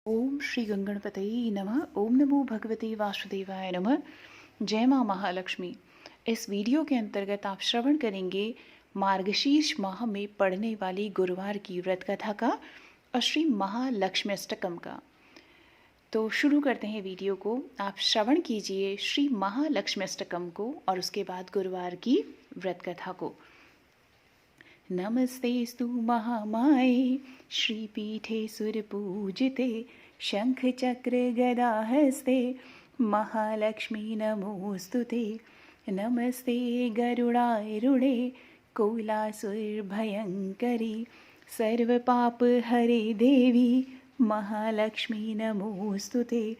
ओम श्री गंगणपतये नमः। ओम नमो भगवते वासुदेवाय नमः। जय माँ महालक्ष्मी। इस वीडियो के अंतर्गत आप श्रवण करेंगे मार्गशीर्ष माह में पढ़ने वाली गुरुवार की व्रत कथा का और श्री महालक्ष्मी अष्टकम का। तो शुरू करते हैं वीडियो को। आप श्रवण कीजिए श्री महालक्ष्मी अष्टकम को और उसके बाद गुरुवार की व्रत कथा को। नमस्तेस्तु महामाये श्रीपीठे सुरपूजिते शङ्खचक्रगदाहस्ते महालक्ष्मी नमोऽस्तुते। नमस्ते गरुडारूढे कोलासुरभयङ्करी सर्वपापहरे देवी महालक्ष्मी नमोऽस्तुते।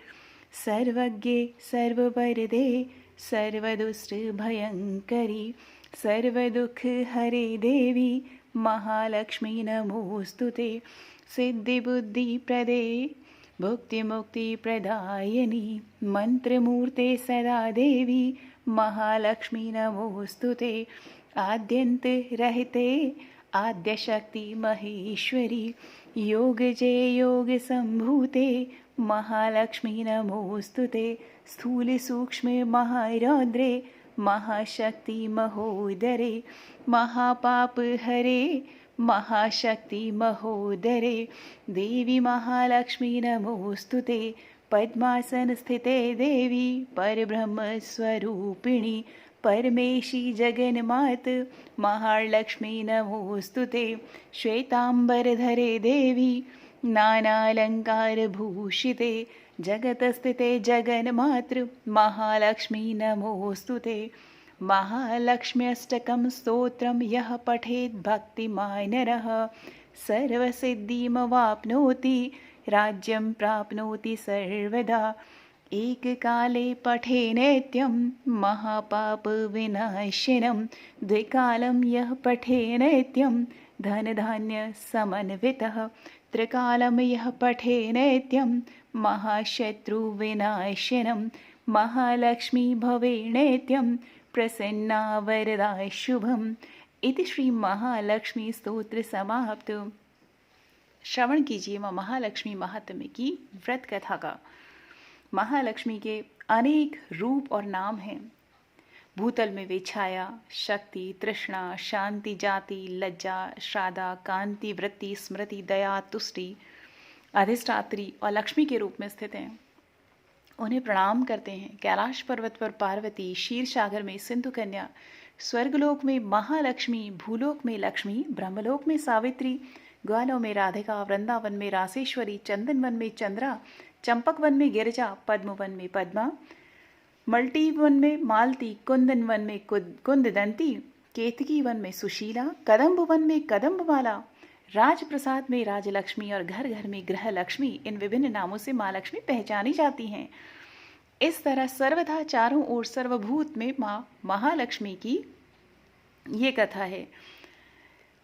सर्वज्ञे सर्ववरदे सर्वदुष्टभयङ्करी सर्वदुःखहरे देवी महालक्ष्मी नमोऽस्तुते। सिद्धिबुद्धिप्रदे भुक्तिमुक्तिप्रदायिनी मन्त्रमूर्ते सदा देवी महालक्ष्मी नमोऽस्तुते। आद्यन्तरहिते आद्यशक्ति महेश्वरी योगजे योगसम्भूते महालक्ष्मी नमोऽस्तुते। स्थूलसूक्ष्मे महारौद्रे महाशक्ति महोदरे महापापहरे महाशक्ति महोदरे देवी महालक्ष्मी नमोऽस्तुते। पद्मासनस्थिते देवी परब्रह्मस्वरूपिणी परमेशी जगन्मात महालक्ष्मी नमोऽस्तुते। श्वेताम्बरधरे देवी नानालङ्कारभूषिते जगतस्थिते जगन्मातृ महालक्ष्मी नमोऽस्तुते। महालक्ष्मी अष्टकं स्तोत्रं यः पठेत् भक्तिमानरः सर्वसिद्धिमवाप्नोति राज्यं प्राप्नोति सर्वदा। एककाले पठे नित्यं महापापविनाशिनं द्विकालं यः पठे नित्यं धनधान्यसमन्वितः त्रिकालं यः पठे नित्यं महाशत्रुविनाशिनं महालक्ष्मी भवे नित्यं प्रसन्ना वरदा शुभम्। इति श्री महालक्ष्मी स्तोत्र समाप्त। श्रवण कीजिए माँ महालक्ष्मी महात्म्य की व्रत कथा का। महालक्ष्मी के अनेक रूप और नाम हैं। भूतल में वे छाया, शक्ति, तृष्णा, शांति, जाति, लज्जा, श्राद्धा, कांति, वृत्ति, स्मृति, दया, तुष्टि, अधिष्ठात्री और लक्ष्मी के रूप में स्थित हैं। उन्हें प्रणाम करते हैं। कैलाश पर्वत पर पार्वती, क्षीर सागर में सिंधु कन्या, स्वर्गलोक में महालक्ष्मी, भूलोक में लक्ष्मी, ब्रह्मलोक में सावित्री, ग्वालों में राधिका, वृंदावन में रासेश्वरी, चंदन वन में चंद्रा, चंपक वन में गिरिजा, पद्म वन में पद्मा, मल्टी वन में मालती, कुंदन वन में कुंददंती, केतकी वन में सुशीला, कदम्ब वन में कदम्बमाला, राजप्रसाद में राजलक्ष्मी और घर घर में गृह लक्ष्मी। इन विभिन्न नामों से माँ लक्ष्मी पहचानी जाती हैं। इस तरह सर्वथा चारों ओर सर्वभूत में माँ महालक्ष्मी की ये कथा है।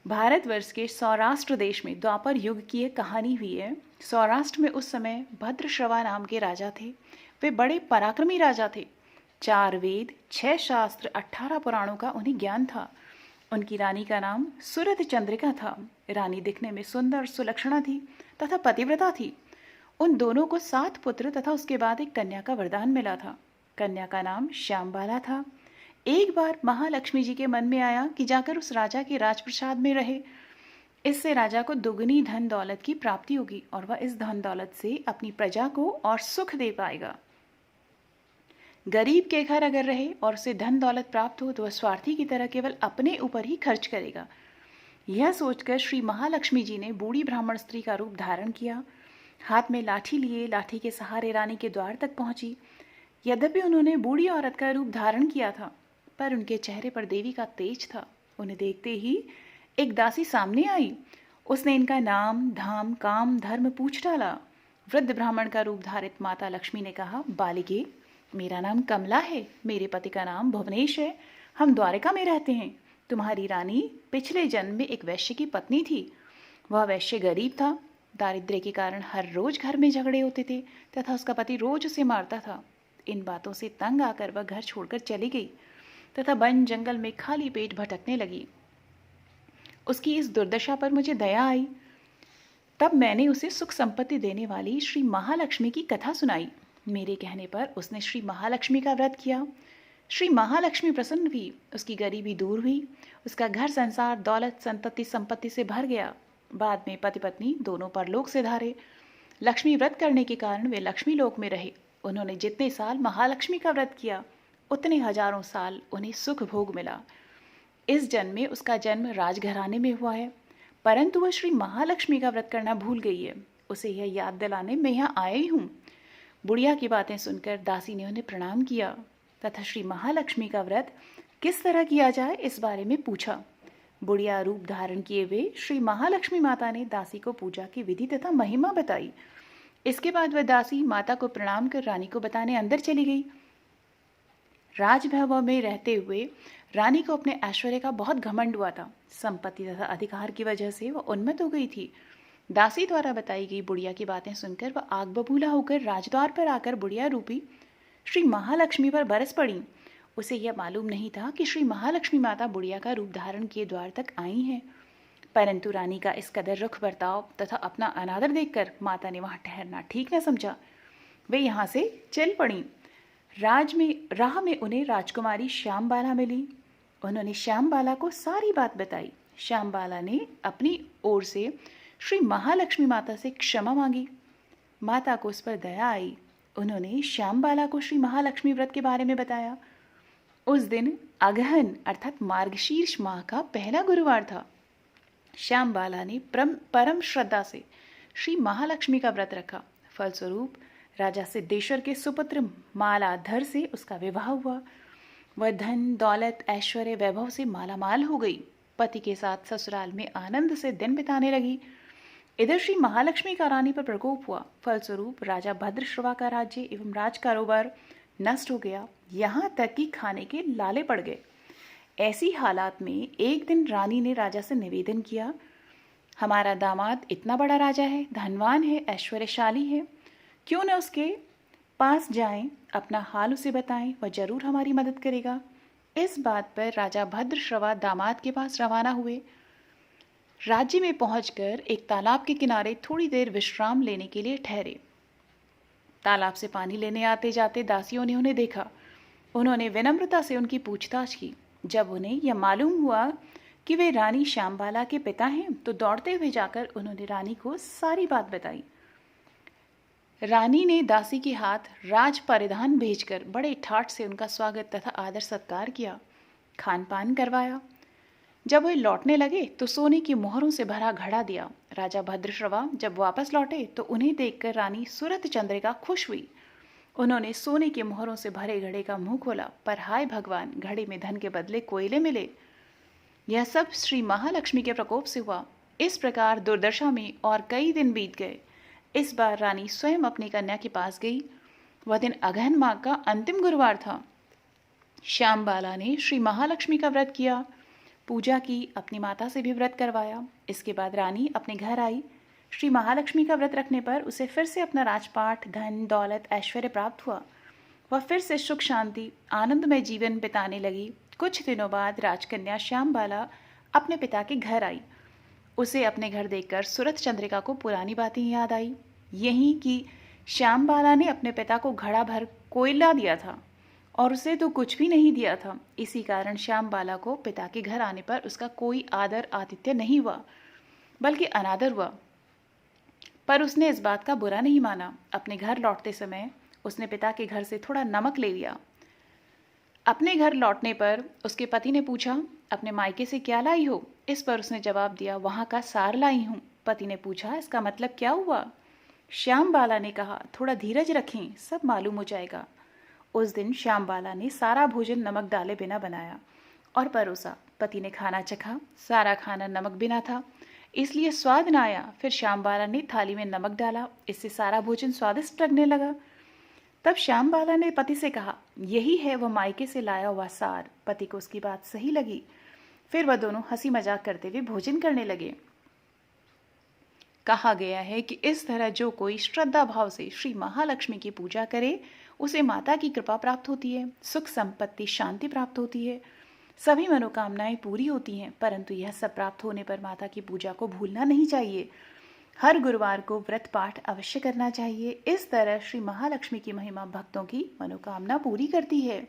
भारतवर्ष के सौराष्ट्र देश में द्वापर युग की एक कहानी हुई है। सौराष्ट्र में उस समय भद्रश्रवा नाम के राजा थे। वे बड़े पराक्रमी राजा थे। 4 वेद, 6 शास्त्र, 18 पुराणों का उन्हें ज्ञान था। उनकी रानी का नाम सुरत चंद्रिका था। रानी दिखने में सुंदर सुलक्षणा थी तथा पतिव्रता थी। उन दोनों को 7 पुत्र तथा उसके बाद एक कन्या का वरदान मिला था। कन्या का नाम श्यामबाला था। एक बार महालक्ष्मी जी के मन में आया कि जाकर उस राजा के राजप्रसाद में रहे। इससे राजा को दुगनी धन दौलत की प्राप्ति होगी और वह इस धन दौलत से अपनी प्रजा को और सुख दे पाएगा। गरीब के घर अगर रहे और उसे धन दौलत प्राप्त हो तो वह स्वार्थी की तरह केवल अपने ऊपर ही खर्च करेगा। यह सोचकर श्री महालक्ष्मी जी ने बूढ़ी ब्राह्मण स्त्री का रूप धारण किया। हाथ में लाठी लिए लाठी के सहारे रानी के द्वार तक पहुंची। यद्यपि उन्होंने बूढ़ी औरत का रूप धारण किया था पर उनके चेहरे पर देवी का तेज था। उन्हें देखते ही एक दासी सामने आई। उसने इनका नाम, धाम, काम, धर्म पूछ डाला। वृद्ध ब्राह्मण का रूप धारित माता लक्ष्मी ने कहा, बालिके, मेरा नाम कमला है। मेरे पति का नाम भुवनेश है। हम द्वारिका में रहते हैं। तुम्हारी रानी पिछले जन्म में एक वैश्य की पत्नी थी। वह वैश्य गरीब था। दारिद्र्य के कारण हर रोज घर में झगड़े होते थे तथा उसका पति रोज उसे मारता था। इन बातों से तंग आकर वह घर छोड़कर चली गई तथा वन जंगल में खाली पेट भटकने लगी। उसकी इस दुर्दशा पर मुझे दया आई। तब मैंने उसे सुख संपत्ति देने वाली श्री महालक्ष्मी की कथा सुनाई। मेरे कहने पर उसने श्री महालक्ष्मी का व्रत किया। श्री महालक्ष्मी प्रसन्न हुई, उसकी गरीबी दूर हुई, उसका घर संसार दौलत संपत्ति से भर गया। बाद में पति पत्नी दोनों परलोक से धारे। लक्ष्मी व्रत करने के कारण वे लक्ष्मी लोक में रहे। उन्होंने जितने साल महालक्ष्मी का व्रत किया उतने हजारों साल उन्हें सुख भोग मिला। इस जन्म में उसका जन्म राजघराने में हुआ है, परंतु वह श्री महालक्ष्मी का व्रत करना भूल गई है। उसे यह याद दिलाने मैं यहाँ आया ही हूँ। बुढ़िया की बातें सुनकर दासी ने उन्हें प्रणाम किया तथा श्री महालक्ष्मी का व्रत किस तरह किया जाए इस बारे में पूछा। बुढ़िया रूप धारण किए हुए श्री महालक्ष्मी माता ने दासी को पूजा की विधि तथा महिमा बताई। इसके बाद वह दासी माता को प्रणाम कर रानी को बताने अंदर चली गई। राजभवन में रहते हुए रानी को अपने ऐश्वर्य का बहुत घमंड हुआ था। संपत्ति तथा अधिकार की वजह से वह उन्मत्त हो गई थी। दासी द्वारा बताई गई बुढ़िया की बातें सुनकर वह आग बबूला होकर राजद्वार पर आकर बुढ़िया रूपी श्री महालक्ष्मी पर बरस पड़ी। उसे यह मालूम नहीं था कि श्री महालक्ष्मी माता बुढ़िया का रूप धारण किए द्वार तक आई हैं। परंतु रानी का इस कदर रुख बर्ताव तथा अपना अनादर देखकर माता ने वहां ठहरना ठीक न समझा। वे यहाँ से चल पड़ी। राह में उन्हें राजकुमारी श्यामबाला मिली। उन्होंने श्यामबाला को सारी बात बताई। श्यामबाला ने अपनी ओर से श्री महालक्ष्मी माता से क्षमा मांगी। माता को उस पर दया आई। उन्होंने श्यामबाला को श्री महालक्ष्मी व्रत के बारे में बताया। उस दिन अगहन अर्थात मार्गशीर्ष माह का पहला गुरुवार था। श्यामबाला ने परम श्रद्धा से श्री महालक्ष्मी का व्रत रखा। फलस्वरूप राजा सिद्धेश्वर के सुपुत्र मालाधर से उसका विवाह हुआ। वह धन दौलत ऐश्वर्य वैभव से मालामाल हो गई। पति के साथ ससुराल में आनंद से दिन बिताने लगी। इधर श्री महालक्ष्मी का रानी पर प्रकोप हुआ। फलस्वरूप राजा भद्रश्रवा का राज्य एवं राज कारोबार नष्ट हो गया, यहाँ तक कि खाने के लाले पड़ गए। ऐसी हालात में एक दिन रानी ने राजा से निवेदन किया, हमारा दामाद इतना बड़ा राजा है, धनवान है, ऐश्वर्यशाली है, क्यों न उसके पास जाएं, अपना हाल उसे बताएं, वह जरूर हमारी मदद करेगा। इस बात पर राजा भद्रश्रवा दामाद के पास रवाना हुए। राज्य में पहुंचकर एक तालाब के किनारे थोड़ी देर विश्राम लेने के लिए ठहरे। तालाब से पानी लेने आते जाते दासियों ने उन्हें देखा। उन्होंने विनम्रता से उनकी पूछताछ की। जब उन्हें यह मालूम हुआ कि वे रानी श्यामबाला के पिता हैं, तो दौड़ते हुए जाकर उन्होंने रानी को सारी बात बताई। रानी ने दासी के हाथ राज परिधान भेजकर बड़े ठाठ से उनका स्वागत तथा आदर सत्कार किया, खान पान करवाया। जब वे लौटने लगे तो सोने की मोहरों से भरा घड़ा दिया। राजा भद्रश्रवा जब वापस लौटे तो उन्हें देखकर रानी सूरत चंद्रिका खुश हुई। उन्होंने सोने के मोहरों से भरे घड़े का मुंह खोला, पर हाय भगवान, घड़े में धन के बदले कोयले मिले। यह सब श्री महालक्ष्मी के प्रकोप से हुआ। इस प्रकार दुर्दशा में और कई दिन बीत गए। इस बार रानी स्वयं अपनी कन्या के पास गई। वह दिन अगहन माह का अंतिम गुरुवार था। श्यामबाला ने श्री महालक्ष्मी का व्रत किया, पूजा की, अपनी माता से भी व्रत करवाया। इसके बाद रानी अपने घर आई। श्री महालक्ष्मी का व्रत रखने पर उसे फिर से अपना राजपाट, धन दौलत ऐश्वर्य प्राप्त हुआ। वह फिर से सुख शांति आनंदमय जीवन बिताने लगी। कुछ दिनों बाद राजकन्या श्यामबाला अपने पिता के घर आई। उसे अपने घर देखकर सूरत चंद्रिका को पुरानी बातें याद आई। यही कि श्यामबाला ने अपने पिता को घड़ा भर कोयला दिया था और उसे तो कुछ भी नहीं दिया था। इसी कारण श्यामबाला को पिता के घर आने पर उसका कोई आदर आतिथ्य नहीं हुआ, बल्कि अनादर हुआ। पर उसने इस बात का बुरा नहीं माना। अपने घर लौटते समय उसने पिता के घर से थोड़ा नमक ले लिया। अपने घर लौटने पर उसके पति ने पूछा, अपने मायके से क्या लाई हो? इस पर उसने जवाब दिया, वहाँ का सार लाई हूँ। पति ने पूछा, इसका मतलब क्या हुआ? श्यामबाला ने कहा, थोड़ा धीरज रखें, सब मालूम हो जाएगा। उस दिन श्यामबाला ने सारा भोजन नमक डाले बिना बनाया और परोसा। पति ने खाना चखा। सारा खाना नमक बिना था, इसलिए स्वाद न आया। फिर श्यामबाला ने थाली में नमक डाला, इससे सारा भोजन स्वादिष्ट लगने लगा। तब श्यामबाला ने पति से कहा, यही है वह मायके से लाया हुआ सार। पति को उसकी बात सही लगी। फिर वह दोनों हंसी मजाक करते हुए भोजन करने लगे। कहा गया है कि इस तरह जो कोई श्रद्धा भाव से श्री महालक्ष्मी की पूजा करे, उसे माता की कृपा प्राप्त होती है, सुख संपत्ति शांति प्राप्त होती है, सभी मनोकामनाएं पूरी होती हैं। परंतु यह सब प्राप्त होने पर माता की पूजा को भूलना नहीं चाहिए। हर गुरुवार को व्रत पाठ अवश्य करना चाहिए। इस तरह श्री महालक्ष्मी की महिमा भक्तों की मनोकामना पूरी करती है।